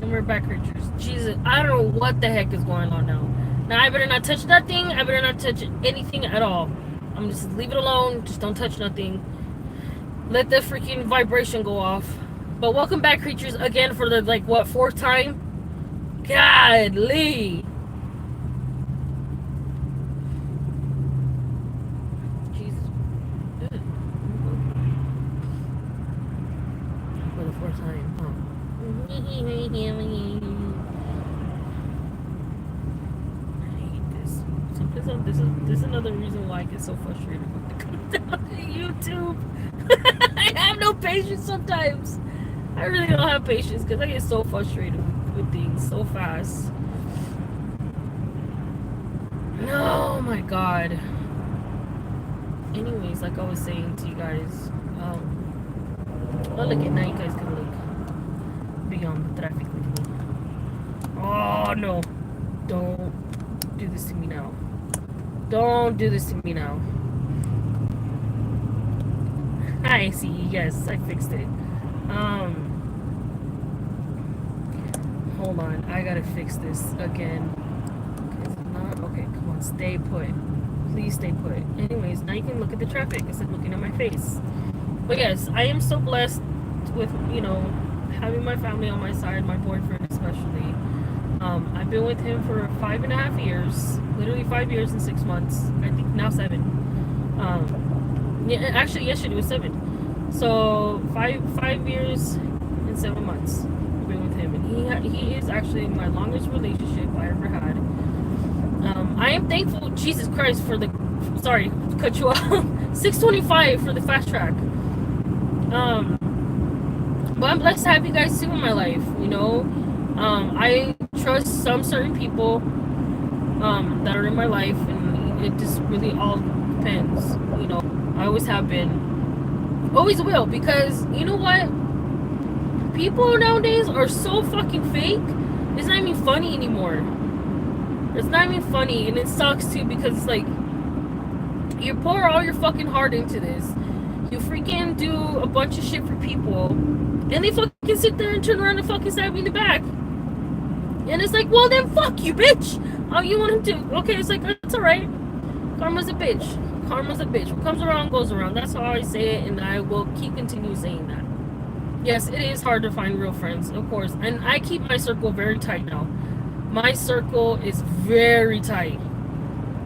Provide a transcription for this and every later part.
And we're back, creatures. Jesus, I don't know what the heck is going on now. Now, I better not touch that thing. I better not touch anything at all. I'm just leave it alone. Just don't touch nothing. Let the freaking vibration go off. But welcome back, creatures, again for the, like, what, fourth time? Godly. Jesus. For the fourth time, huh? I hate this. So this is another reason why I get so frustrated when it comes down to YouTube. I have no patience sometimes. I really don't have patience because I get so frustrated with things so fast. Oh my god. Anyways, like I was saying to you guys, well, look at now you guys can look beyond the traffic with me. Oh no. Don't do this to me now. Don't do this to me now. I see. Yes, I fixed it. Hold on. I gotta fix this again. It's not okay. Come on, stay put. Please stay put. Anyways, now you can look at the traffic instead of looking at my face. But yes, I am so blessed with, you know, having my family on my side, my boyfriend especially. I've been with him for 5.5 years, literally 5 years and 6 months. I think now 7. Yeah, actually, yesterday was 7. So 5 years and 7 months I've been with him, and he is actually my longest relationship I ever had. I am thankful, Jesus Christ, for the, sorry to cut you off, 625 for the fast track. But I'm blessed to have you guys too in my life, you know. I trust some certain people that are in my life, and it just really all depends, you know. I always have been, always will, because you know what? People nowadays are so fucking fake. It's not even funny anymore. It's not even funny, and it sucks too, because it's like you pour all your fucking heart into this. You freaking do a bunch of shit for people, and they fucking sit there and turn around and fucking stab me in the back. And it's like, well then fuck you, bitch. Oh, you want him to? Okay, it's like, that's alright. Karma's a bitch. Karma's a bitch. What comes around goes around. That's how I say it, and I will continue saying that. Yes, it is hard to find real friends, of course. And I keep my circle very tight now. My circle is very tight.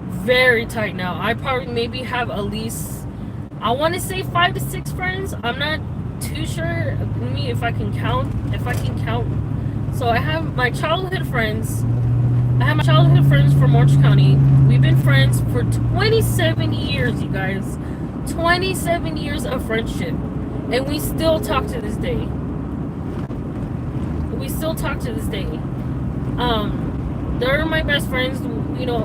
Very tight now. I probably maybe have at least, I want to say 5 to 6 friends. I'm not too sure if I can count. So I have my childhood friends. I have my childhood friends from Orange County. We've been friends for 27 years, you guys. 27 years of friendship. And we still talk to this day. We still talk to this day. They're my best friends. You know,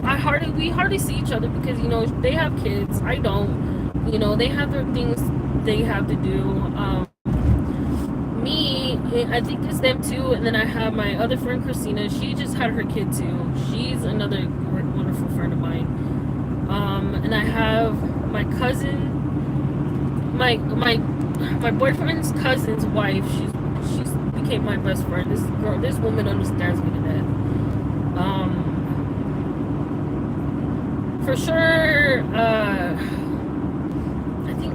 we hardly see each other because, you know, they have kids. I don't. You know, they have their things they have to do. Me, I think it's them too. And then I have my other friend Christina. She just had her kid too. She's another wonderful friend of mine. And I have my cousin, my boyfriend's cousin's wife. She's became my best friend. This woman understands me to death. For sure. I think.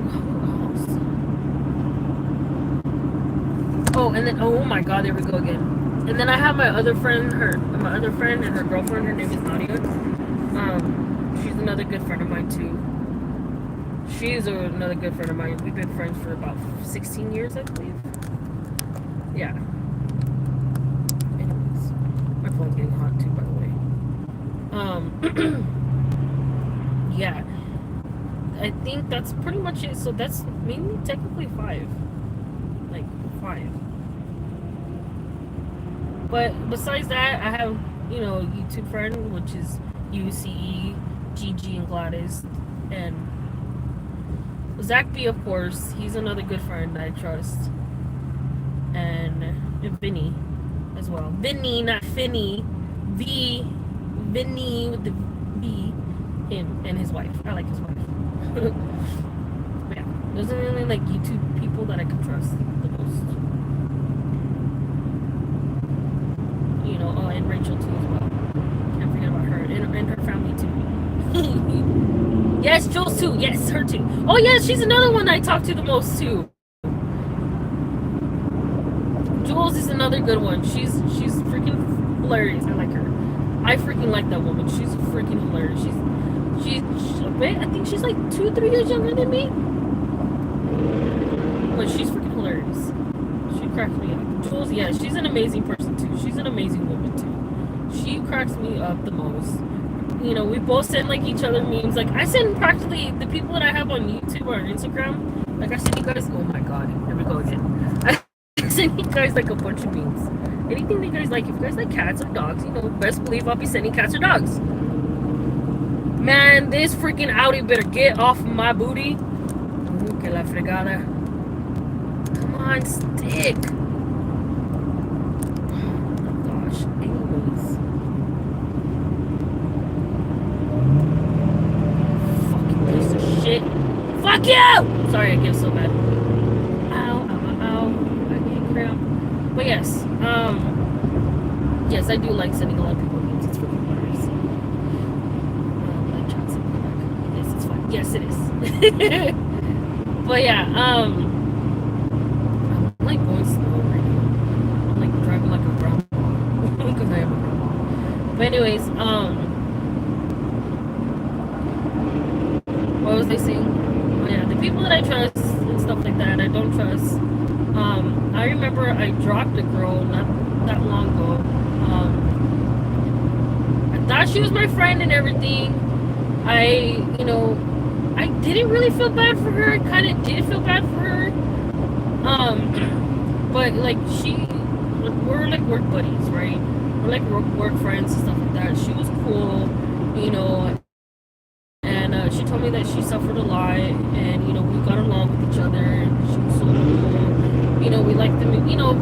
Oh, and then, oh my god, there we go again. And then I have my other friend and her girlfriend. Her name is Nadia. She's another good friend of mine too. She's another good friend of mine. We've been friends for about 16 years, I believe. Yeah. Anyways, my phone's getting hot too, by the way. Yeah. I think that's pretty much it. So that's maybe technically 5. Like 5. But besides that, I have, you know, YouTube friend, which is UCE, Gigi, and Gladys, and Zach B, of course. He's another good friend that I trust, and Vinny as well. Vinny, not Finny. Vinny with the V. Him and his wife. I like his wife. Yeah, those are really like YouTube people that I can trust the most. too. Yes, her too. Oh yeah, she's another one I talk to the most too. Jules is another good one. She's freaking hilarious. I like her. I freaking like that woman. She's freaking hilarious. I think she's like 2, 3 years younger than me. But she's freaking hilarious. She cracks me up. Jules, yeah, she's an amazing person too. She's an amazing woman too. She cracks me up the most. You know, we both send like each other memes. Like I send practically the people that I have on YouTube or Instagram. Like I send you guys. Oh my god, here we go again. I send you guys like a bunch of memes. Anything that you guys like. If you guys like cats or dogs, you know, best believe I'll be sending cats or dogs. Man, this freaking Audi better get off my booty. Que la fregada. Come on, stick. Oh my gosh. Anyways. Fucking piece of shit. Fuck you! Sorry, I get so bad. Ow, ow, ow. I get cramp. But yes, yes, I do like sending a lot of people memes. It's freaking hilarious. Yes, it's fine. Yes, it is. But yeah, I'm like going slow right now. I'm like driving like a grandma. Because I am a grandma. But anyways, what was I saying? Oh yeah, the people that I trust and stuff like that, I don't trust. I remember I dropped a girl not that long ago. I thought she was my friend and everything. I didn't really feel bad for her. I kind of did feel bad for her. But like we're like work buddies, right? We're like work friends and stuff like that. She was cool, you know. And she told me that she suffered a lot, and you know we got along with each other. And she was so cool. You know, we like them. You know, we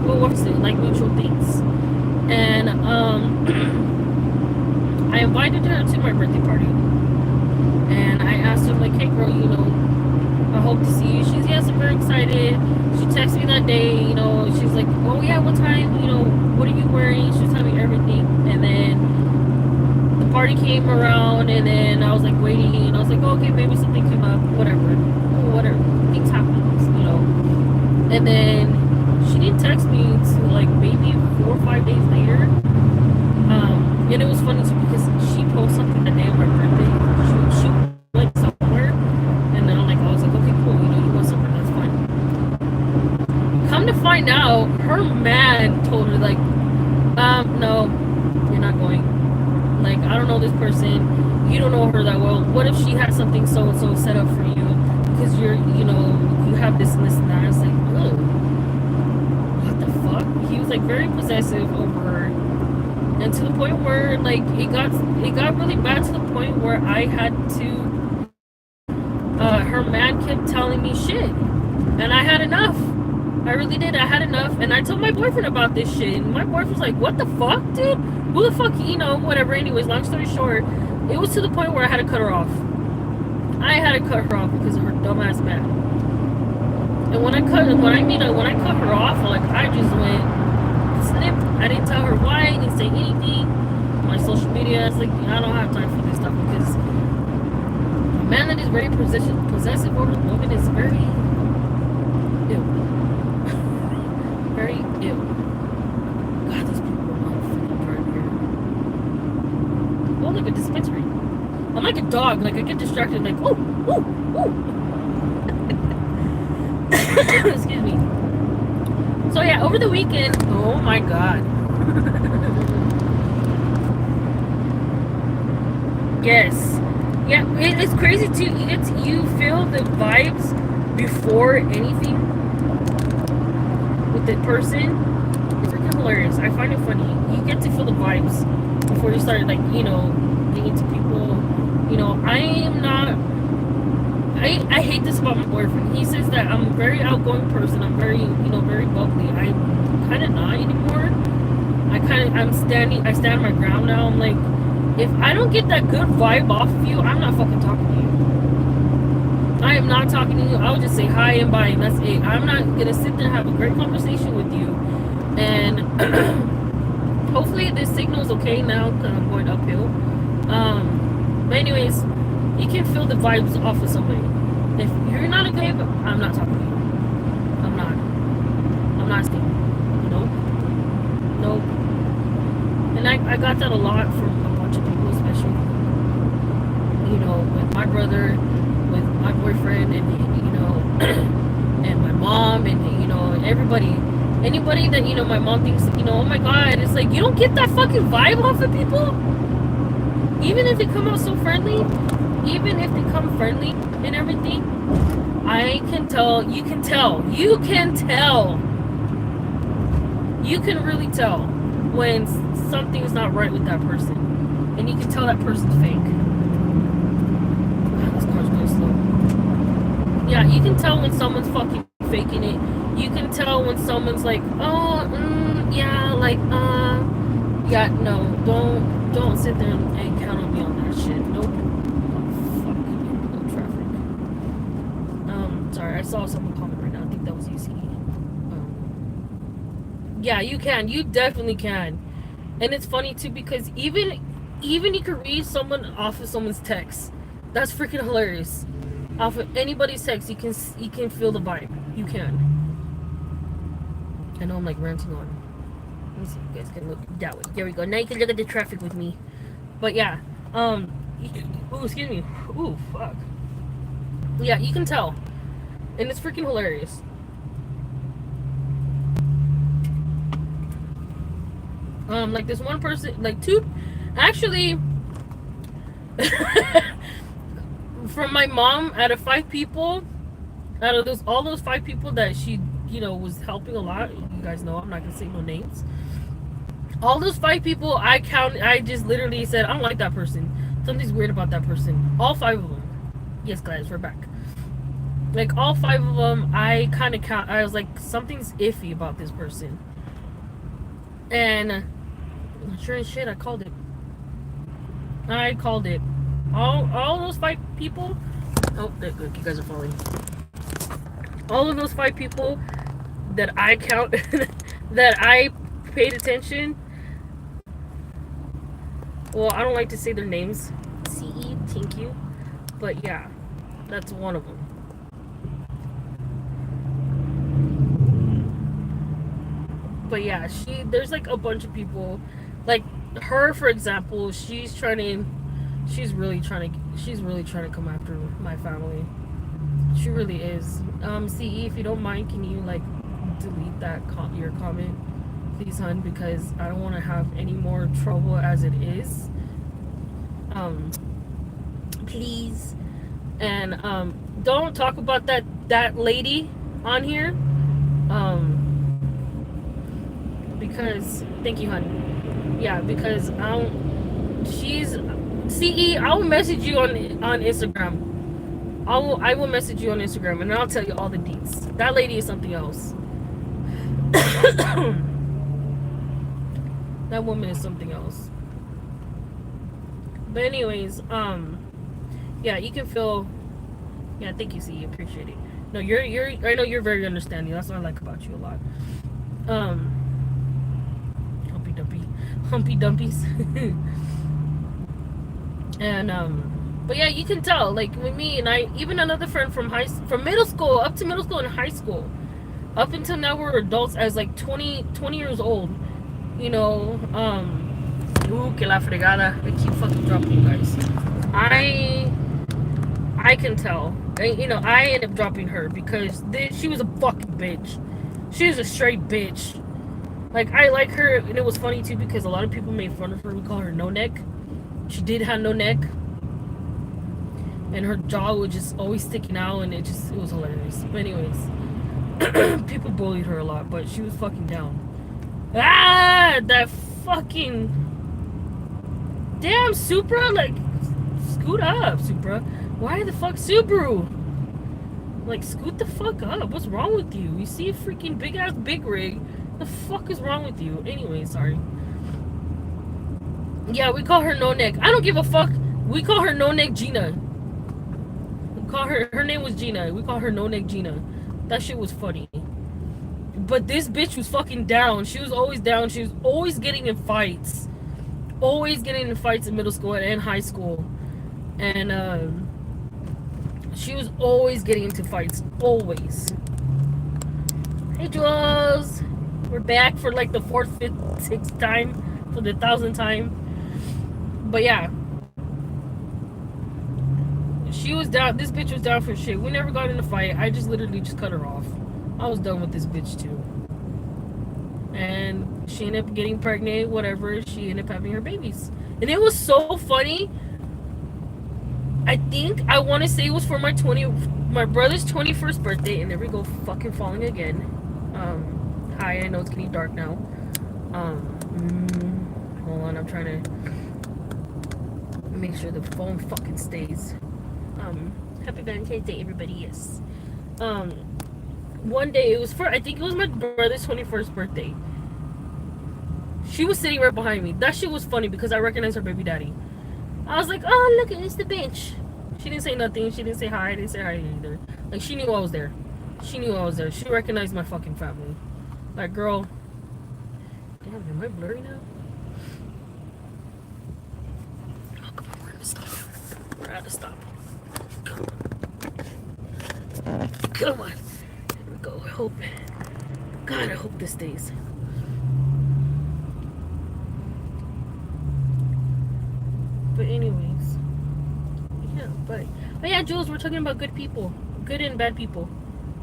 like mutual things. And I invited her to my birthday party. And I asked her, like, hey girl, you know, I hope to see you. She's, yes, I'm very excited. She texted me that day, you know, she's like, oh yeah, what time, you know, what are you wearing? She was telling me everything. And then the party came around, and then I was like waiting, and I was like, oh, okay, maybe something came up, whatever, things happen, you know. And then she didn't text me until like maybe 4 or 5 days later. And it was funny too because she posted something the day of my birthday. She went somewhere, and then I was like, okay, cool, you know, you went somewhere, that's fine. Come to find out, her man told her like, no, you're not going. Like, I don't know this person, you don't know her that well. What if she had something so and so set up for you because you know, you have this and this and that? It's like, ugh, what the fuck? He was like very possessive over her. And to the point where, like, it got really bad to the point where I had to, her man kept telling me shit. And I had enough. I really did. I had enough. And I told my boyfriend about this shit. And my boyfriend was like, what the fuck, dude? Who the fuck, you know, whatever. Anyways, long story short, it was to the point where I had to cut her off. I had to cut her off because of her dumbass man. And when I cut her off, like, I just went snip. I didn't tell her why. I didn't say anything. My social media, it's like, I don't have time for this stuff because a man that is very possessive over a woman is very ill. Very ill. God, these people are not freaking driving here. Oh, look, a dispensary. I'm like a dog. Like, I get distracted. Like, oh, oh, oh. Excuse me. So yeah, over the weekend, oh my god. Yes. Yeah, it's crazy too. You feel the vibes before anything with the person. It's freaking hilarious. I find it funny. You get to feel the vibes before you start, like, you know, getting to people. You know, I hate this about my boyfriend. He says that I'm a very outgoing person. I'm very, you know, very bubbly. I'm kind of not anymore. I stand my ground now. I'm like, if I don't get that good vibe off of you, I'm not fucking talking to you. I am not talking to you. I'll just say hi and bye, and that's it. I'm not gonna sit there and have a great conversation with you. And hopefully this signal's okay now because I'm going uphill. But anyways, You can feel the vibes off of somebody. If you're not a babe, I'm not talking to you. I'm not. I'm not staying. Nope. Nope. And I got that a lot from a bunch of people, especially, with my brother, with my boyfriend, and, and my mom, and, everybody. Anybody that, my mom thinks, oh my god, it's like, you don't get that fucking vibe off of people? Even if they come out so friendly, even if they come friendly and everything, I can tell, you can tell, you can really tell when something's not right with that person. And you can tell that person's fake. Wow, this car's going slow. Yeah, you can tell when someone's fucking faking it. You can tell when someone's like, yeah, like, yeah, no, don't sit there and count on me on that shit. Nope. Oh, fuck. No traffic. Sorry, I saw someone comment right now. I think that was UC. Yeah, you can. You definitely can. And it's funny too because even you can read someone off of someone's text. That's freaking hilarious. Off of anybody's text, you can feel the vibe. You can. I know I'm like ranting on. Let me see if you guys can look that way. There we go. Now you can look at the traffic with me. But yeah, oh, excuse me. Ooh, fuck. Yeah, you can tell, and it's freaking hilarious. Like this one person, like two, actually, from my mom, out of 5 people, out of all those 5 people that she, was helping a lot. You guys know I'm not gonna say no names. All those 5 people, I just literally said, I don't like that person. Something's weird about that person. All 5 of them. Yes, guys, we're back. Like, all 5 of them, I kind of count. I was like, something's iffy about this person. And sure as shit, I called it. All those 5 people. Oh, look, you guys are falling. All of those 5 people that I count, that I paid attention. Well, I don't like to say their names. CE, thank you. But yeah, that's one of them. But yeah, there's like a bunch of people, like her, for example. She's really trying to come after my family. She really is. CE, if you don't mind, can you like delete that your comment, please, hun, because I don't want to have any more trouble as it is. Please. And don't talk about that lady on here. Because thank you, hun. Yeah, because she's CE. I will message you on Instagram. I will message you on Instagram and I'll tell you all the deets. That lady is something else. That woman is something else. But anyways, yeah, you can feel. Yeah, thank you, CE. Appreciate it. No, you're. I know you're very understanding. That's what I like about you a lot. Humpy dumpies. And but yeah, you can tell, like with me and I, even another friend from middle school up to middle school and high school, up until now we're adults, as like 20 years old, ooh, que la fregada. I keep fucking dropping you guys. I can tell. I ended up dropping her because she was a fucking bitch. She was a straight bitch. Like, I like her, and it was funny too because a lot of people made fun of her. We call her no neck. She did have no neck, and her jaw was just always sticking out, and it was hilarious. But anyways, people bullied her a lot, but she was fucking down. That fucking damn Supra, like, scoot up, Supra. Why the fuck Subaru? Like, scoot the fuck up. What's wrong with you? You see a freaking big ass big rig. The fuck is wrong with you? Anyway, sorry. Yeah, we call her no neck. I don't give a fuck. We call her no neck Gina. We call her name was Gina. We call her no neck Gina. That shit was funny. But this bitch was fucking down. She was always down. She was always getting in fights. Always getting in fights in middle school and high school. And She was always getting into fights. Always. Hey, Jules. We're back for like the 4th, 5th, 6th time. For the 1,000th time. But yeah. She was down. This bitch was down for shit. We never got in a fight. I just literally just cut her off. I was done with this bitch too. And she ended up getting pregnant, whatever. She ended up having her babies. And it was so funny. I want to say it was for my brother's 21st birthday. And there we go, fucking falling again. Hi, I know it's getting dark now. Hold on, I'm trying to make sure the phone fucking stays. Happy Valentine's Day, everybody. Yes. One day I think it was my brother's 21st birthday. She was sitting right behind me. That shit was funny because I recognized her baby daddy. I was like, oh, look, it's the bench. She didn't say nothing. She didn't say hi. I didn't say hi either. Like, she knew I was there. She knew I was there. She recognized my fucking family. Like, girl. Damn, am I blurry now? Oh, come on, we're gonna stop. We're out of stop. Come on. There we go. I hope. God, I hope this stays. But anyways. Yeah, but yeah, Jules, we're talking about good people. Good and bad people.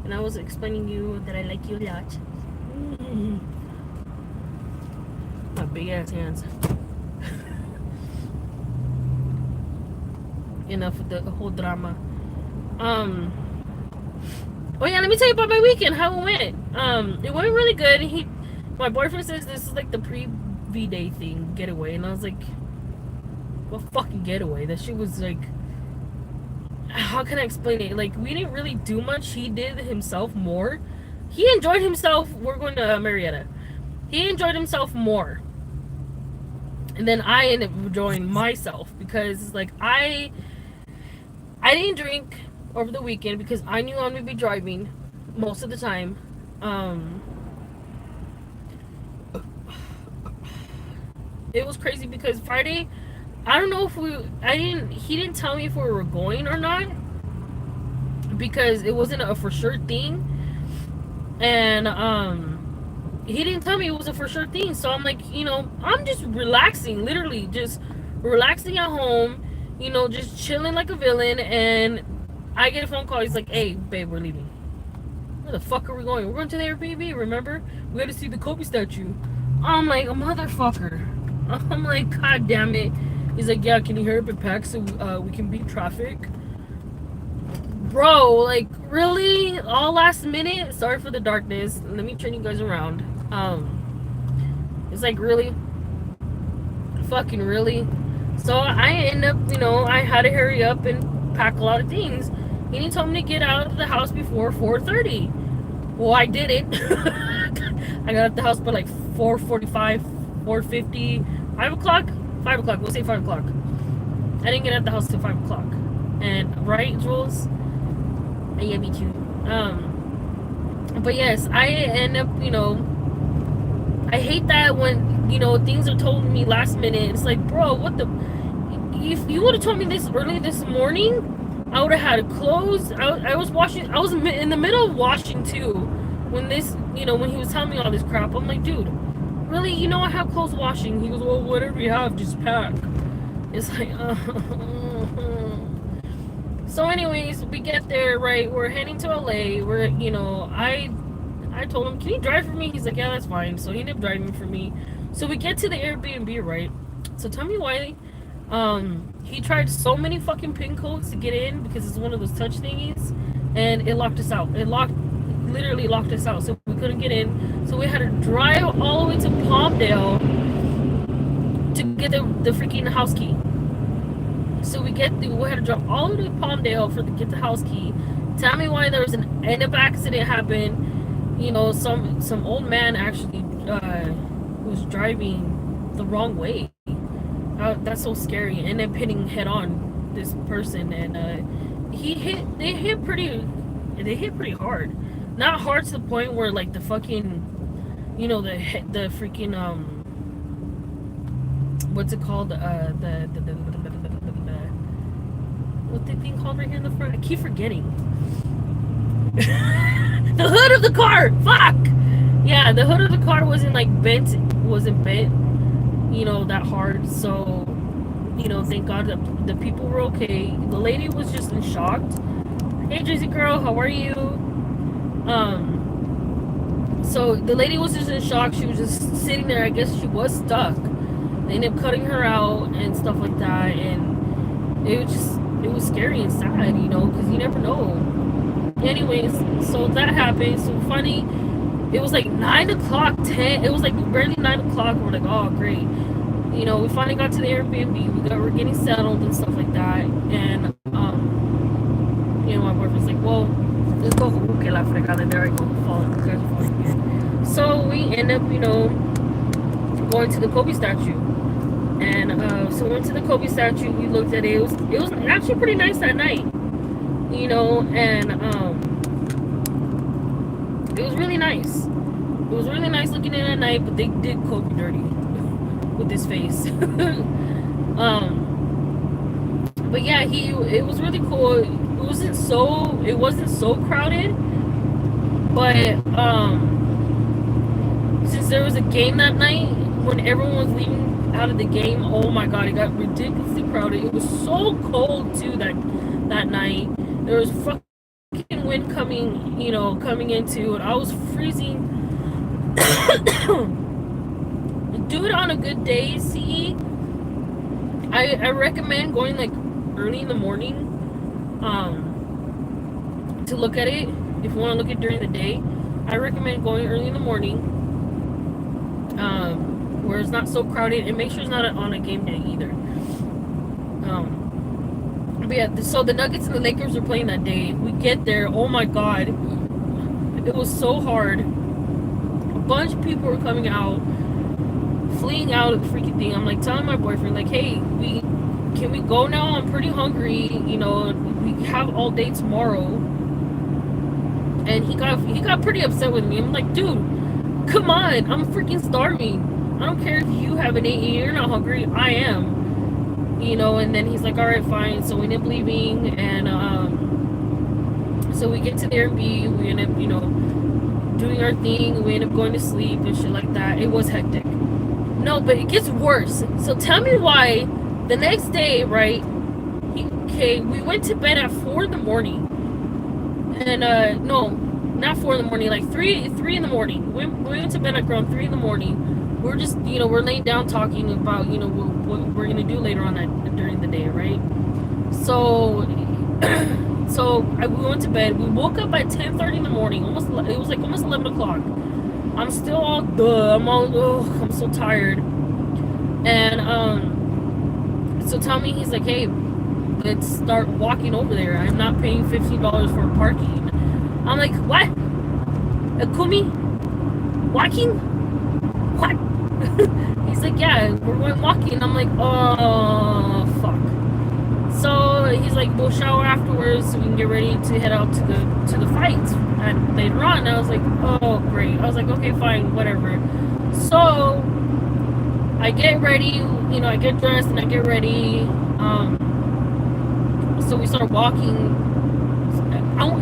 And I was explaining you that I like you a lot. My big ass hands. Enough with the whole drama. Oh yeah, let me tell you about my weekend, how it went. It went really good. My boyfriend says this is like the pre-V-Day thing, getaway, and I was like, what fucking getaway? That shit was like, how can I explain it? Like, we didn't really do much. He did himself more. He enjoyed himself. We're going to Marietta. He enjoyed himself more. And then I ended up enjoying myself because, like, I didn't drink over the weekend because I knew I'm going to be driving most of the time. It was crazy because Friday, I don't know if he didn't tell me if we were going or not because it wasn't a for sure thing. And, he didn't tell me it was a for sure thing. So I'm like, I'm just relaxing, literally just relaxing at home, just chilling like a villain. And I get a phone call. He's like, hey, babe, we're leaving. Where the fuck are we going? We're going to the Airbnb, remember? We got to see the Kobe statue. I'm like, a motherfucker. I'm like, god damn it. He's like, yeah, can you hurry up and pack so we can beat traffic? Bro, like, really? All last minute? Sorry for the darkness. Let me turn you guys around. It's like, really? Fucking really? So I end up, I had to hurry up and pack a lot of things. And he told me to get out of the house before 4:30. Well, I did it. I got out of the house by like 4:45, 4:50, 5 o'clock? 5 o'clock, we'll say 5 o'clock. I didn't get out of the house till 5 o'clock. And, right, Jules? Yeah, me too. But yes, I end up, I hate that when, things are told me last minute. It's like, bro, what the... If you would have told me this early this morning, I would have had clothes. I was washing... I was in the middle of washing, too. When this, when he was telling me all this crap. I'm like, dude, really? I have clothes washing. He goes, well, whatever you have, just pack. It's like, So anyways, we get there, right? We're heading to LA. We're, I told him, can you drive for me? He's like, yeah, that's fine. So he ended up driving for me. So we get to the Airbnb, right? So tell me why he tried so many fucking pin codes to get in because it's one of those touch thingies, and it locked us out. Literally locked us out, so we couldn't get in. So we had to drive all the way to Palmdale to get the freaking house key. So we had to drive all the way to Palmdale to get the house key. Tell me why there was an accident happened. Some old man actually was driving the wrong way. That's so scary. And then hitting head on this person, and they hit pretty hard. Not hard to the point where like the fucking, the freaking what's it called? what's the thing called right here in the front? I keep forgetting. The hood of the car. Fuck. Yeah, the hood of the car wasn't like bent. Wasn't bent. That hard. So, thank God that the people were okay. The lady was just in shock. Hey, Jersey girl, how are you? So the lady was just in shock. She was just sitting there. I guess she was stuck. They ended up cutting her out and stuff like that, and it was scary and sad, because you never know. Anyways, so that happened. So funny, it was like 9 o'clock, 10. It was like barely 9 o'clock. We're like, oh great. We finally got to the Airbnb. We're getting settled and stuff like that, and my boyfriend's like, well, let's go. Okay, la fregada. There I go. Falling here. So we end up, going to the Kobe statue. And so we went to the Kobe statue. We looked at it. It was actually pretty nice that night, and it was really nice. It was really nice looking at it at night, but they did Kobe dirty with his face. But yeah, it was really cool. It wasn't so crowded, but since there was a game that night, when everyone was leaving out of the game, oh my god, it got ridiculously crowded. It was so cold too that night. There was fucking wind coming into it. I was freezing. Do it on a good day. See, I recommend going like early in the morning to look at it. If you want to look at it during the day, I recommend going early in the morning, where it's not so crowded, and make sure it's not on a game day either. But yeah, so the Nuggets and the Lakers were playing that day. We get there, oh my god, it was so hard. A bunch of people were coming out, fleeing out of the freaking thing. I'm like telling my boyfriend, like, hey, can we go now? I'm pretty hungry, we have all day tomorrow. And he got pretty upset with me. I'm like, dude, come on, I'm freaking starving. I don't care if you haven't eaten, you're not hungry, I am. And then he's like, alright, fine. So we end up leaving, and so we get to the Airbnb, we end up, doing our thing, we end up going to sleep and shit like that. It was hectic. No, but it gets worse. So tell me why the next day, right? We went to bed at 4 in the morning. And no, not 4 in the morning, like 3 in the morning. We went to bed at around 3 in the morning. We're just, we're laying down talking about, what we're gonna do later on during the day, right? So, we went to bed. We woke up at 10:30 in the morning. It was like almost 11 o'clock. I'm still all I'm so tired. And so Tommy, he's like, hey, let's start walking over there. I'm not paying $15 for parking. I'm like, what? Kumi? Walking? What? He's like, yeah, we're going walking. I'm like, oh fuck. So he's like, we'll shower afterwards so we can get ready to head out to the fights later on. And I was like, oh great. I was like, okay, fine, whatever. So I get ready, I get dressed and I get ready. So we started walking.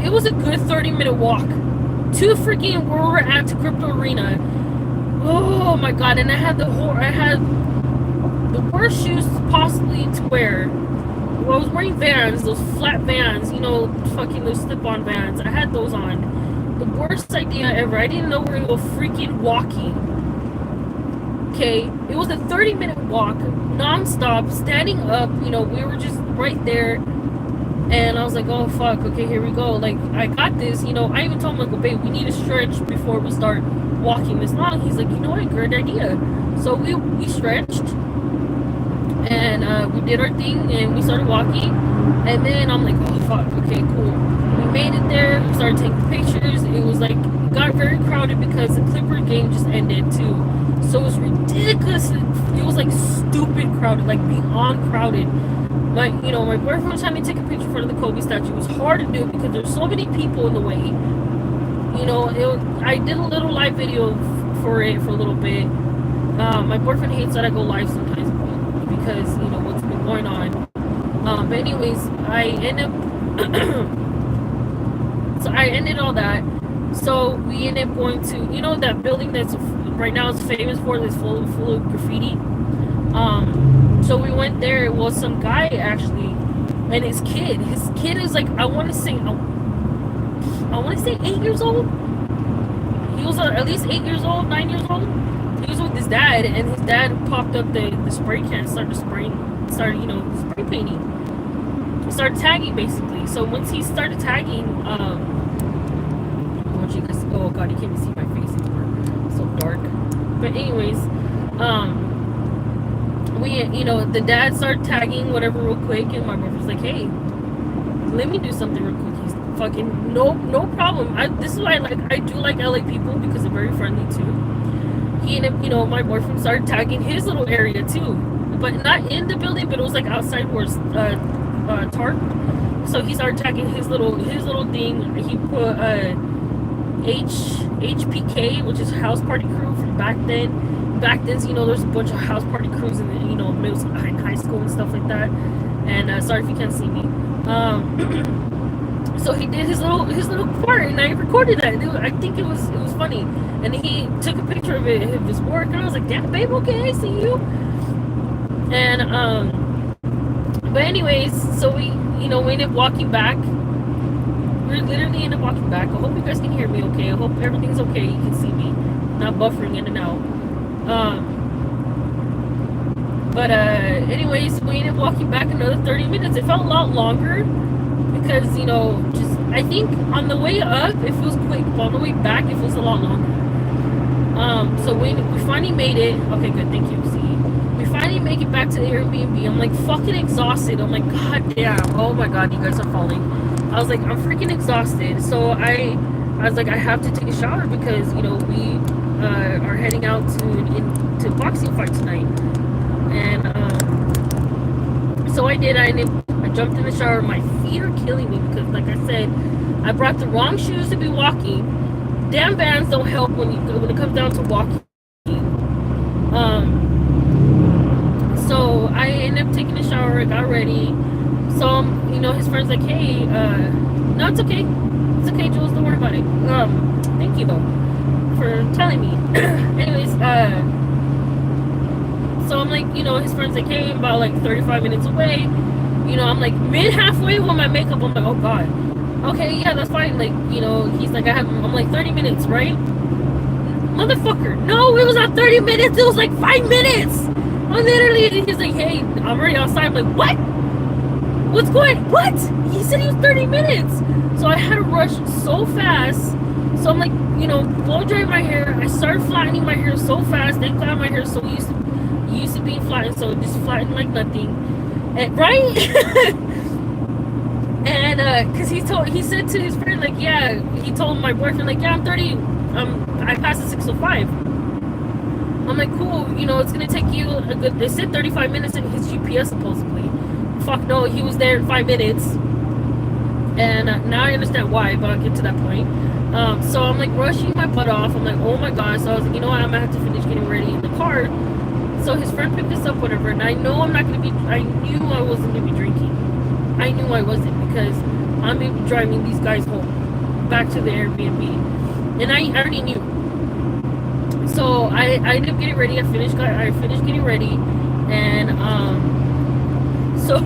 It was a good 30-minute walk to freaking where we're at, to Crypto Arena. Oh my god! And I had the worst shoes possibly to wear. Well, I was wearing Vans, those flat Vans, fucking those slip-on Vans. I had those on. The worst idea ever. I didn't know we were gonna go freaking walking. Okay, it was a 30-minute walk, non-stop, standing up. We were just right there. And I was like, oh fuck, okay, here we go. Like, I got this, I even told him, like, oh, babe, we need to stretch before we start walking this long. He's like, what, great idea. So we stretched, and we did our thing, and we started walking. And then I'm like, oh fuck, okay, cool. We made it there, we started taking pictures. It was like, it got very crowded because the Clipper game just ended too. So it was ridiculous. It was like stupid crowded, like beyond crowded. My boyfriend was trying to take a picture in front of the Kobe statue. It was hard to do because there's so many people in the way. I did a little live video for it for a little bit. My boyfriend hates that I go live sometimes because, what's been going on. But anyways, I end up so I ended all that. So we ended up going to, that building that's right now is famous for, that's full of graffiti. So we went there. It was some guy actually, and his kid. His kid is like, I want to say 8 years old. He was at least 8 years old, 9 years old. He was with his dad, and his dad popped up the spray can, started spray painting, started tagging basically. So once he started tagging, I want you guys. Oh God, you can't even see my face anymore. It's so dark. But anyways, the dad started tagging whatever real quick, and my brother was like, "Hey, let me do something real quick." He's fucking no problem. This is why I do like LA people, because they're very friendly too. He ended up, my boyfriend started tagging his little area too, but not in the building, but it was like outside where it's tarp. So he started tagging his little thing. He put HPK, which is house party crew from back then. Back then, there's a bunch of house party crews in the, middle school, high school and stuff like that. And sorry if you can't see me. So he did his little part, and I recorded that. I think it was funny, and he took a picture of his work, and I was like, "Damn, babe, okay, I see you." And but anyways, so we ended up walking back. We literally ended up walking back. I hope you guys can hear me okay. I hope everything's okay. You can see me, not buffering in and out. But anyways, we ended up walking back another 30 minutes. It felt a lot longer because, just, I think on the way up it feels quick, but on the way back it feels a lot longer. So we finally made it. Okay, good, thank you. See, we finally make it back to the Airbnb. I'm like fucking exhausted. I'm like, God damn, oh my God, you guys are falling. I was like, I'm freaking exhausted. So I was like, I have to take a shower because, we are heading out to boxing fight tonight. And so I did. I jumped in the shower. My feet are killing me because, like I said, I brought the wrong shoes to be walking. Damn Vans don't help when it comes down to walking. So I ended up taking a shower. I got ready. So his friend's like, "Hey, no, it's okay. It's okay, Jules. Don't worry about it. Thank you though for telling me." Anyways, so I'm like, his friend's like, "Hey, about like 35 minutes away." I'm like halfway with my makeup. I'm like, "Oh God, okay, yeah, that's fine." Like, he's like, I'm like 30 minutes, right? Motherfucker, no, it was not 30 minutes. It was like 5 minutes. I literally, he's like, "Hey, I'm already outside." I'm like, "What? What's going? What?" He said he was 30 minutes. So I had to rush so fast. So I'm like, blow dry my hair. I started flattening my hair so fast. Thank God my hair is so used to being flattened, so it just flattened like nothing. And, right? And because he said to his friend, like, yeah, he told my boyfriend, like, "Yeah, I'm 30. I passed the 605. I'm like, "Cool. It's gonna take you a good." They said 35 minutes in his GPS supposedly. Fuck no, he was there in 5 minutes. And now I understand why, but I'll get to that point. So I'm like rushing my butt off. I'm like, oh my God. So I was like, you know what? I'm gonna have to finish getting ready in the car. So his friend picked us up, whatever. And I know I knew I wasn't gonna be drinking. I knew I wasn't, because I'm gonna be driving these guys home, back to the Airbnb. And I already knew. So I ended up getting ready. I finished getting ready. And so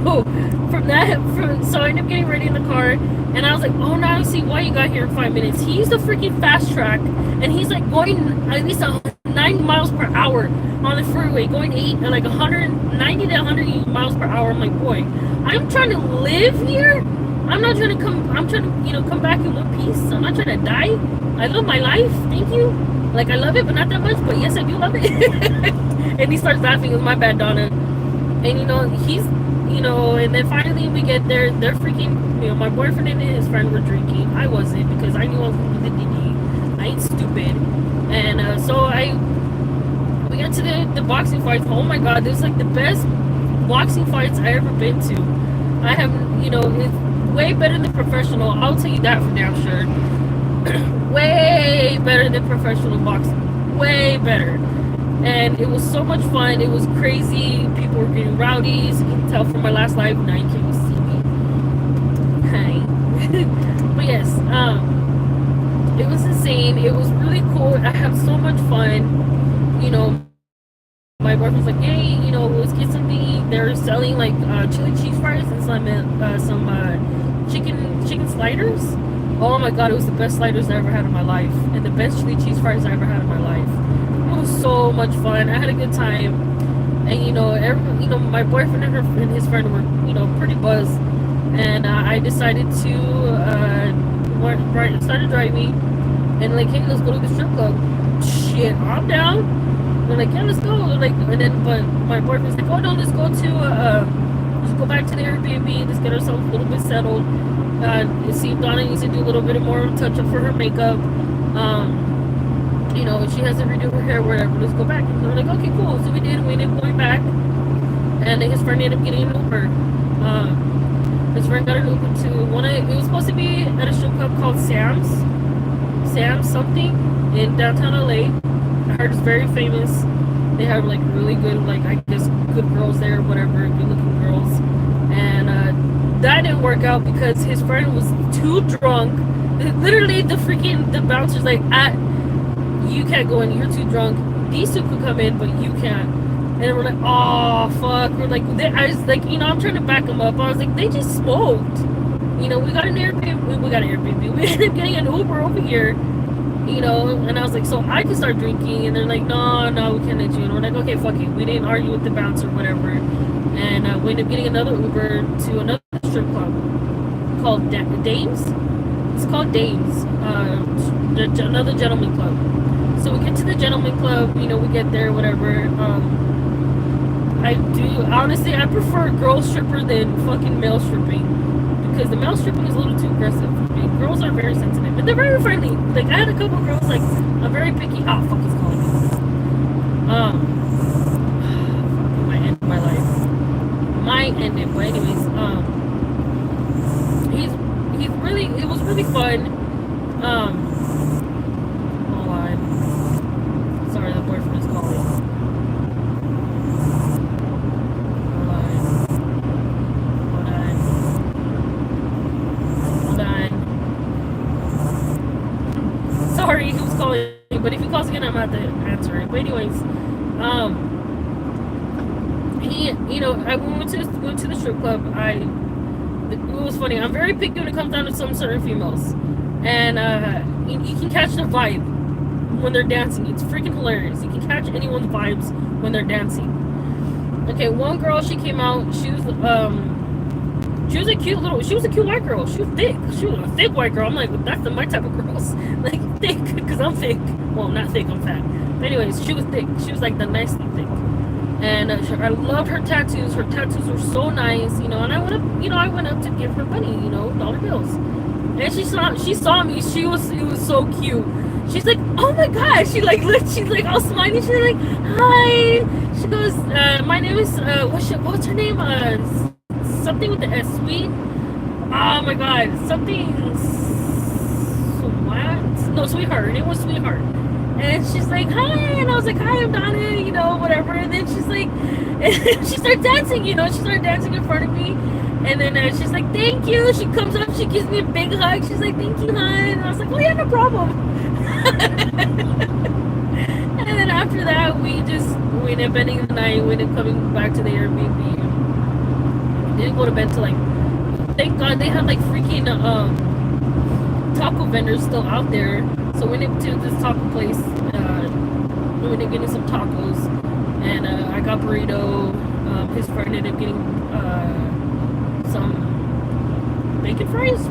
so I ended up getting ready in the car, and I was like, "Oh, now I see why you got here in 5 minutes." He used a freaking fast track, and he's like going at least 9 miles per hour on the freeway, going 190 to 100 miles per hour. I'm like, boy, I'm trying to live here. I'm not trying to come. I'm trying to come back in one piece. I'm not trying to die. I love my life. Thank you. Like, I love it, but not that much. But yes, I do love it. And he starts laughing. It's my bad, Donna. And he's. And then finally we get there. They're freaking, my boyfriend and his friend were drinking. I wasn't, because I knew I was going to the DD. I ain't stupid. And so we got to the boxing fights. Oh my God, this is like the best boxing fights I ever been to. I have, it's way better than professional. I'll tell you that for damn sure. Way better than professional boxing. Way better. And it was so much fun. It was crazy. People were getting rowdy. So you can tell from my last live. Now you can't Hi. But yes, it was insane. It was really cool. I had so much fun. My boyfriend's like, hey, let's get something. They're selling like chili cheese fries and some chicken sliders. Oh my god, it was the best sliders I ever had in my life, and the best chili cheese fries I ever had in my life. It was so much fun. I had a good time, and my boyfriend and his friend were pretty buzzed, and I decided to started driving, and like, hey, let's go to the strip club. Shit, I'm down. They're like, yeah, let's go. Like, and then, but my boyfriend's like, oh no, let's go back to the Airbnb. Let's get ourselves a little bit settled. See if Donna needs to do a little bit more touch up for her makeup. She has to redo her hair, whatever. Let's go back. And they're like, okay, cool. So we did. We ended up going back, and his friend ended up getting an Uber. His friend got an Uber to one. It was supposed to be at a strip club called Sam's something in downtown LA. I heard it's very famous. They have like really good, like, I guess, good girls there, whatever, good looking girls. And that didn't work out because his friend was too drunk. Literally, the bouncer's like, you can't go in, you're too drunk. These two could come in, but you can't. And we're like, oh fuck. We're like, I was like, I'm trying to back them up. I was like, they just smoked. We got an Airbnb. We got an Airbnb. We ended up getting an Uber over here. And I was like, so I can start drinking, and they're like, no, we can't let you. And we're like, okay, fuck it. We didn't argue with the bouncer, whatever. And we ended up getting another Uber to another strip club called Dames. It's called Dames, another gentleman club. So we get to the gentleman club, we get there, whatever. Honestly, I prefer girl stripper than fucking male stripping, because the male stripping is a little too aggressive for me. Girls are very sensitive, but they're very friendly. Like, I had a couple girls, like, I'm very picky. Oh, fuck, he's calling me. It might end my life. Might end it, but anyways, it was really fun. Hold on. Sorry, the boyfriend is calling. Sorry, he was calling, but if he calls again, I'm not to answer it. But anyways, I went to the strip club. It was funny. I'm very picky when it comes down to some certain females, and you can catch their vibe when they're dancing. It's freaking hilarious. You can catch anyone's vibes when they're dancing. Okay, one girl, she came out. She was a cute white girl. She was thick. She was a thick white girl. I'm like, that's my type of girls. Like, thick, because I'm thick. Well, not thick, I'm fat. But anyways, she was thick. She was like the nicely thick. And I loved her tattoos. Her tattoos were so nice, and I went up to give her money, dollar bills. And she saw me. It was so cute. She's like, oh my god. She's like all smiley. She's like, hi. She goes, my name is what's her name? Something with the S, sweet. Oh my god, something. What? No, sweetheart. Her name was Sweetheart. And she's like, hi. And I was like, hi, I'm Donna, whatever. And then she's like, and she started dancing, she started dancing in front of me. And then she's like, thank you. She comes up, she gives me a big hug. She's like, thank you, hon. And I was like, oh yeah, no problem. And then after that, we ended up ending the night. We ended up coming back to the Airbnb. Didn't go to bed till, like, thank God they had like freaking taco vendors still out there. So we went to this taco place. We ended up getting some tacos, and I got burrito. His friend ended up getting some bacon fries,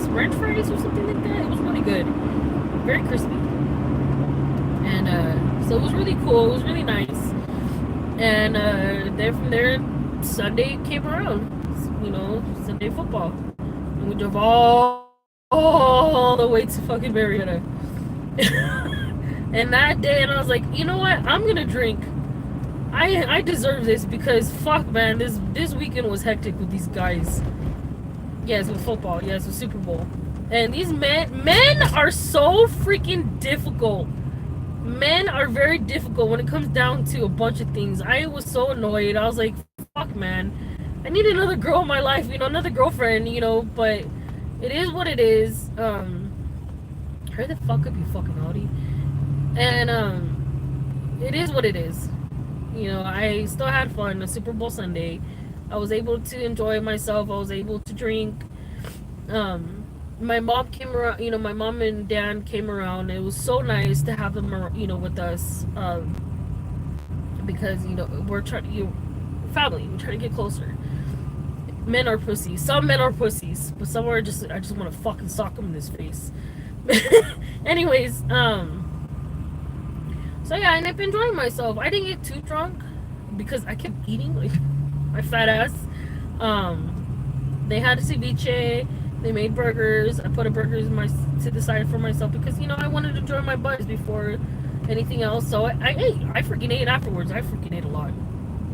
French fries, or something like that. It was really good, very crispy, and so it was really cool. It was really nice, and then from there, Sunday came around. Sunday football, and we drove all the way to fucking Marietta. And that day, and I was like, you know what? I'm gonna drink. I deserve this, because fuck, man, this weekend was hectic with these guys. Yes, with football. Yes, with Super Bowl. And these men are so freaking difficult. Men are very difficult when it comes down to a bunch of things. I was so annoyed. I was like, fuck, man. I need another girl in my life, another girlfriend, but it is what it is. Hurry the fuck up, you fucking Audi. And it is what it is. I still had fun. The Super Bowl Sunday, I was able to enjoy myself. I was able to drink. My mom came around. My mom and dad came around. It was so nice to have them, with us. Because we're trying family. We're trying to get closer. Men are pussies. Some men are pussies, but some are I just want to fucking sock them in this face. Anyways, so yeah, and I've been enjoying myself. I didn't get too drunk because I kept eating like my fat ass. They had a ceviche. They made burgers. I put a burgers to the side for myself because I wanted to enjoy my buzz before anything else. So I ate. I freaking ate afterwards. I freaking ate a lot,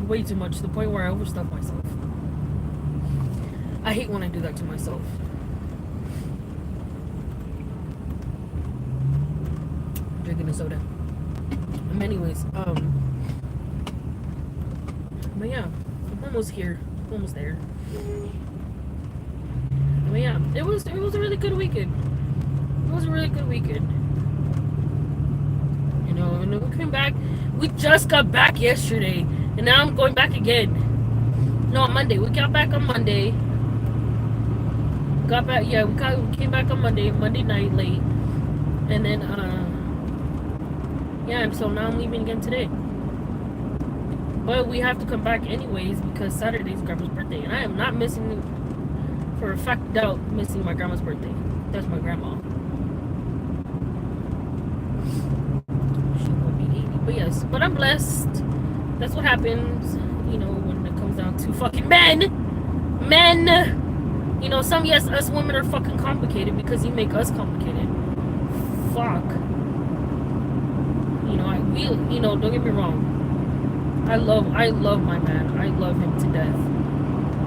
way too much to the point where I overstuffed myself. I hate when I do that to myself. I'm drinking a soda. Anyways, but yeah, I'm almost here. I'm almost there. But yeah, it was a really good weekend. It was a really good weekend. And then we came back. We just got back yesterday, and now I'm going back again. No, on Monday. We got back on Monday. We came back on Monday night late, and then yeah, so now I'm leaving again today. But we have to come back anyways because Saturday's Grandma's birthday, and I am not missing, for a fact, missing my grandma's birthday. That's my grandma. She will be 80, but yes. But I'm blessed. That's what happens, when it comes down to fucking men. Us women are fucking complicated because you make us complicated. Fuck. Don't get me wrong. I love my man. I love him to death.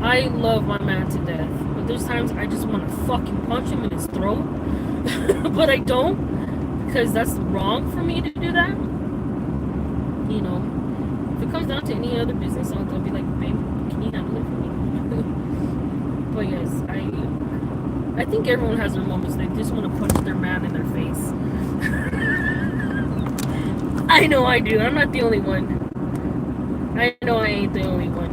I love my man to death. But there's times I just want to fucking punch him in his throat. But I don't. Because that's wrong for me to do that. If it comes down to any other business, I'll be like, babe, can you handle it for me? But yes, I think everyone has their moments. They just want to punch their man in their face. I know I do. I'm not the only one. I know I ain't the only one.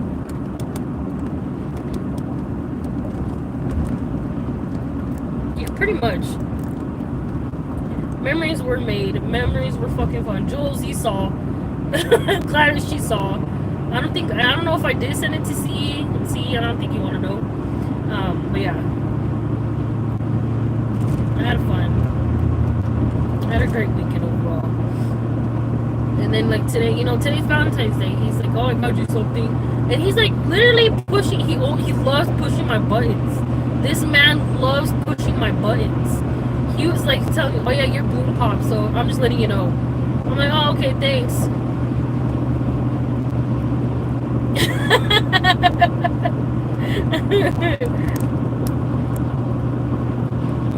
Yeah, pretty much. Memories were made. Memories were fucking fun. Jules, you saw. Gladys, she saw. I don't know if I did send it to C. I don't think you want to know. But yeah. I had fun. I had a great weekend overall. And then like today, today's Valentine's Day. He's like, oh, I got you something. And he's like literally pushing, he loves pushing my buttons. This man loves pushing my buttons. He was like telling me, oh yeah, you're boom pop, so I'm just letting you know. I'm like, oh, okay, thanks.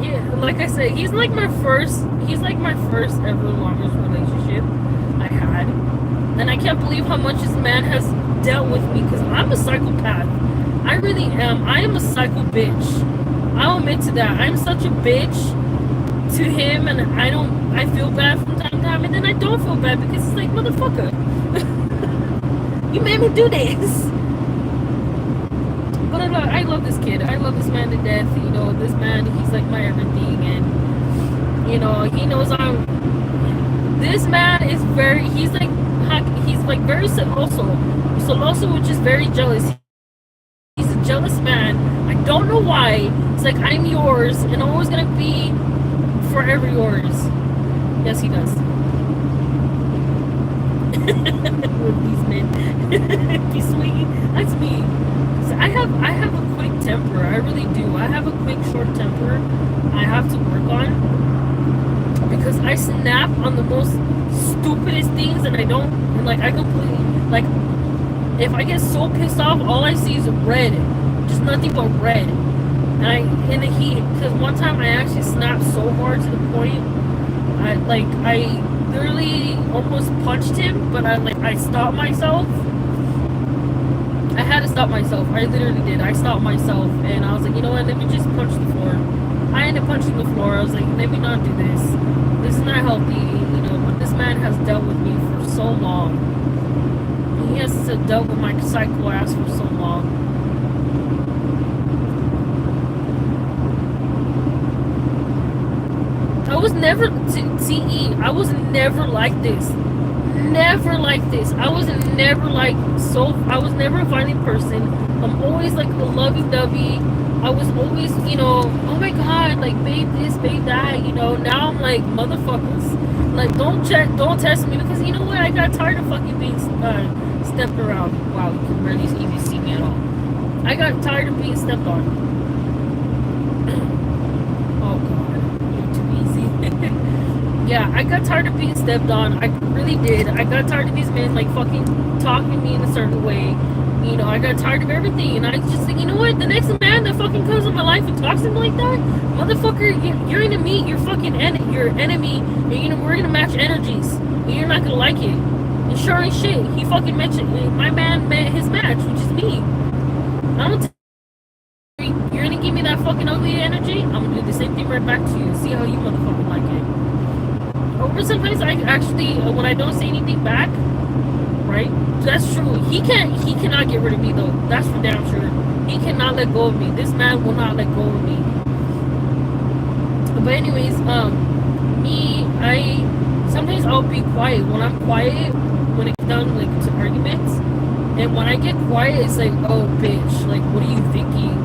Yeah, like I said, he's like my first ever longest relationship I had. And I can't believe how much this man has dealt with me because I'm a psychopath. I really am. I am a psycho bitch. I'll admit to that. I'm such a bitch to him, and I feel bad from time to time, and then I don't feel bad because it's like, motherfucker, you made me do this. But I love this kid. I love this man to death. This man, he's like my everything, and he knows this man is he's like very celoso, which is very jealous. He's a jealous man. I don't know why. It's like, I'm yours, and I'm always gonna be forever yours. Yes, he does. With these men. Be sweet. That's me. I have a quick temper. I really do. I have a quick short temper I have to work on because I snap on the most stupidest things, and I completely, like, if I get so pissed off, all I see is red, just nothing but red. And in the heat, because one time I actually snapped so hard to the point I literally almost punched him, but I stopped myself. I had to stop myself. I literally did. I stopped myself, and I was like, you know what? Let me just punch the floor. I ended up punching the floor. I was like, let me not do this. This is not healthy. You know, but this man has dealt with me for so long. He has dealt with my psycho ass for so long. I was never, CE, I was never like this. Never like this. I was never like, I was never a violent person. I'm always like a lovey-dovey. I was always, you know, oh my god, like, babe this, babe that, you know. Now I'm like, motherfuckers, like, don't test me, because you know what? I got tired of fucking being stepped around. Wow, you can barely even see me at all. I got tired of being stepped on. Oh god, you're too easy. Yeah, I got tired of being stepped on. I really did. I got tired of these men like fucking talking to me in a certain way. You know, I got tired of everything, and I just think, you know what? The next man that fucking comes in my life and talks to me like that, motherfucker, you're gonna meet your fucking your enemy, and you know we're gonna match energies, and you're not gonna like it. And sure as shit, he fucking mentioned my man met his match, which is me. I'm gonna you're gonna give me that fucking ugly energy. I'm gonna do the same thing right back to you. See how you motherfucking like it. Or sometimes I actually, when I don't say anything back, right? That's true. He cannot get rid of me though. That's for damn sure. He cannot let go of me. This man will not let go of me. But anyways, sometimes I'll be quiet. When I'm quiet, when it comes down like to arguments, and when I get quiet, it's like, oh bitch, like what are you thinking?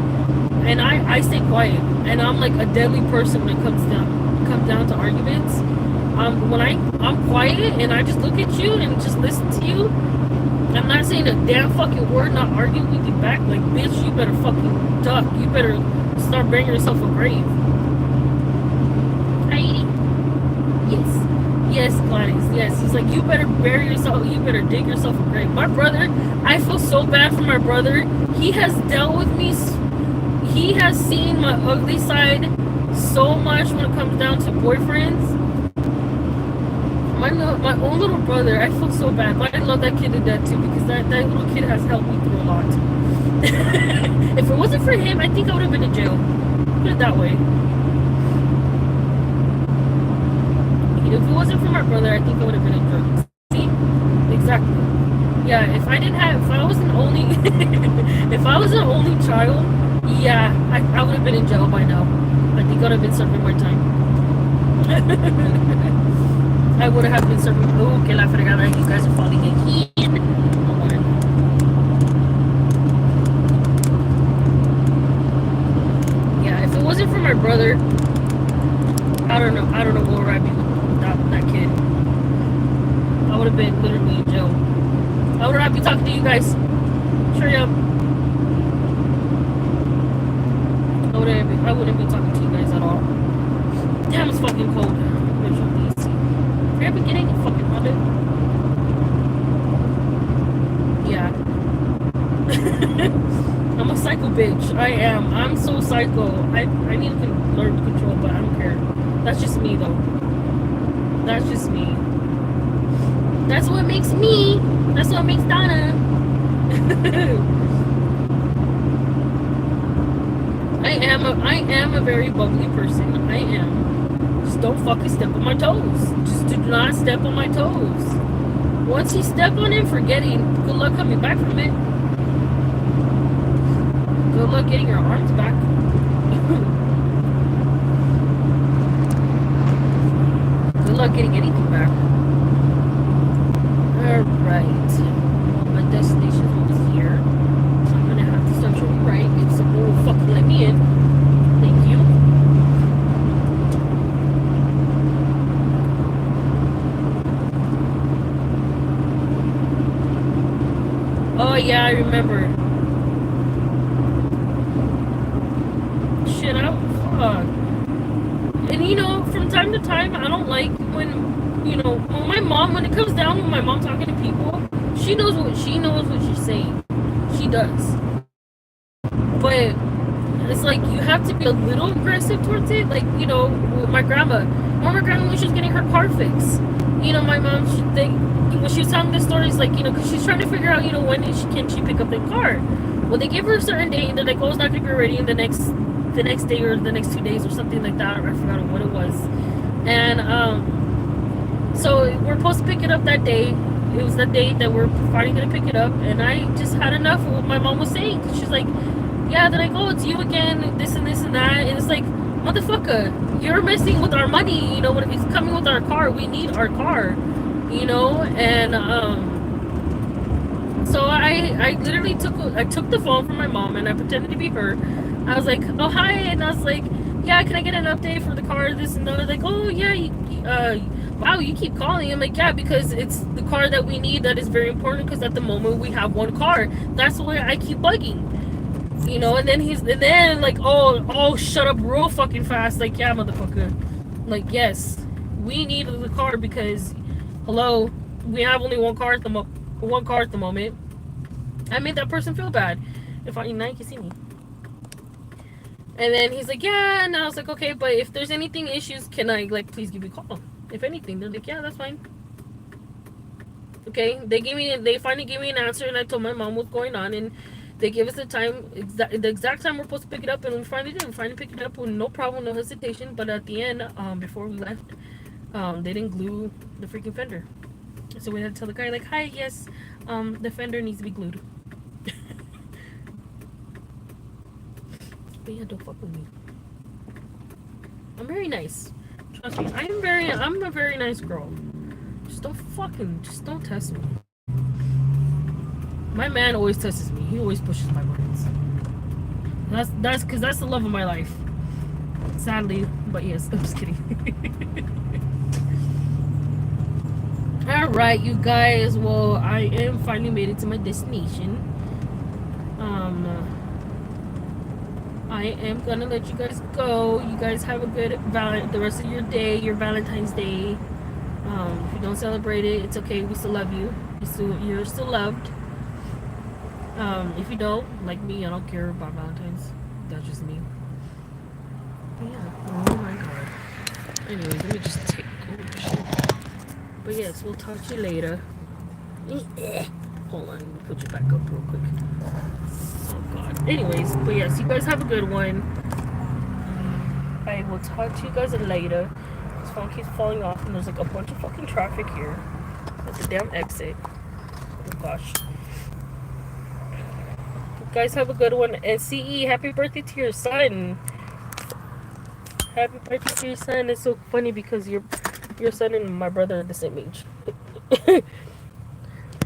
And I stay quiet, and I'm like a deadly person when it comes down to arguments. When I'm quiet and I just look at you and just listen to you, I'm not saying a damn fucking word, not arguing with you back. Like, bitch, you better fucking duck. You better start bringing yourself a grave. Heidi. Yes, Gladys. Yes, he's like, you better bury yourself. You better dig yourself a grave. My brother, I feel so bad for my brother. He has dealt with me. He has seen my ugly side so much when it comes down to boyfriends. My own little brother, I feel so bad, but I love that kid to death too, because that little kid has helped me through a lot. If it wasn't for him, I think I would have been in jail. Put it that way. If it wasn't for my brother, I think I would have been in jail. See? Exactly. Yeah, if I was an only if I was an only child, yeah, I would have been in jail by now. I think I would have been serving my time. I would have been serving. Oh, que la fregada, you guys are falling again. Yeah, if it wasn't for my brother, I don't know what would I be with that kid. I would have been literally in jail. I would not be talking to you guys. Straight up. I wouldn't be talking to you guys at all. Damn, it's fucking cold. Have you been getting fucking haunted? Yeah. I'm a psycho bitch. I am. I'm so psycho. I need to learn to control, but I don't care. That's just me, though. That's just me. That's what makes me. That's what makes Donna. I am a very bubbly person. I am. Just don't fucking step on my toes. Just do not step on my toes. Once you step on it, forget it. Good luck coming back from it. Good luck getting your arms back. Good luck getting anything back. Alright. My destination is here. So I'm gonna have to start turning right if someone will fucking let me in. Thank you. Oh yeah, I remember. Shit, fuck. And you know, from time to time, I don't like when when it comes down when my mom talking to people, she knows what she's saying. She does. But it's like you have to be a little aggressive towards it. Like, with my grandma. When my grandma, when she was getting her car fixed, my mom, when she was telling the stories, like, because she's trying to figure out, when can she pick up the car. Well, they gave her a certain date, and they're like, oh, it's not gonna be ready in the next day or the next 2 days or something like that. I forgot what it was. And so we're supposed to pick it up that day. It was the day that we're finally gonna pick it up, and I just had enough of what my mom was saying. She's like, yeah, they're like, oh, it's you again, this and this and that, and it's like, motherfucker, you're messing with our money. When it's coming with our car, we need our car. And so I literally took the phone from my mom, and I pretended to be her. I was like, oh, hi, and I was like, yeah, can I get an update for the car, this and that? Like, oh yeah, wow, you keep calling. I'm like, yeah, because it's the car that we need that is very important, because at the moment we have one car. That's why I keep bugging. And then like, oh, shut up real fucking fast. Like, yeah, motherfucker. Like, yes, we need the car because, hello, we have only one car at the moment. I made that person feel bad. Now you can see me. And then he's like, yeah, and I was like, okay, but if there's anything issues, can I, like, please give you a call? If anything, they're like, yeah, that's fine. Okay, they finally gave me an answer, and I told my mom what's going on, and they gave us the exact time we're supposed to pick it up, and we finally did. We finally picked it up with no problem, no hesitation. But at the end, before we left, they didn't glue the freaking fender, so we had to tell the guy, like, hi, yes, the fender needs to be glued. But yeah, don't fuck with me. I'm very nice. Trust me, I'm a very nice girl. Just don't test me. My man always tests me. He always pushes my buttons. That's because that's the love of my life. Sadly, but yes, I'm just kidding. Alright, you guys. Well, I am finally made it to my destination. I am gonna let you guys go. You guys have a good the rest of your day, your Valentine's Day. If you don't celebrate it, it's okay. We still love you. You're still loved. If you don't, like me, I don't care about Valentine's. That's just me. But yeah. Oh my god. Anyways, let me just take shit. But yes, we'll talk to you later. Hold on, let me put you back up real quick. Oh god. Anyways, but yes, you guys have a good one. I will talk to you guys later. This phone keeps falling off, and there's like a bunch of fucking traffic here at the damn exit. Oh gosh. You guys have a good one. And CE, happy birthday to your son. Happy birthday to your son. It's so funny because your son and my brother are the same age.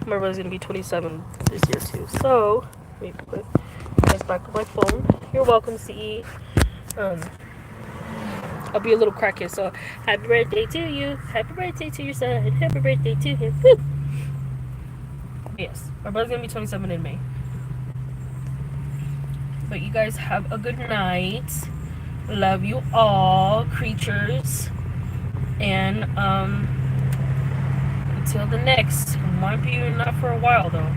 My brother's gonna be 27 this year too. So, let me put this back on my phone. You're welcome, CE. I'll be a little crackhead, so happy birthday to you. Happy birthday to your son. Happy birthday to him. Woo! Yes, my brother's gonna be 27 in May. But you guys have a good night. Love you all, creatures. And until the next. Might be not for a while though.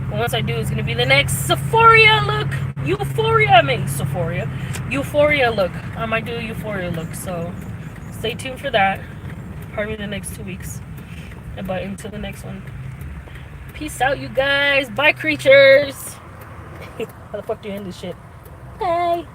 But once I do, it's gonna be the next Sephoria look. Euphoria look. I might do a Euphoria look. So stay tuned for that. Probably the next 2 weeks. But until the next one. Peace out, you guys. Bye, creatures. How the fuck do you end this shit? Bye.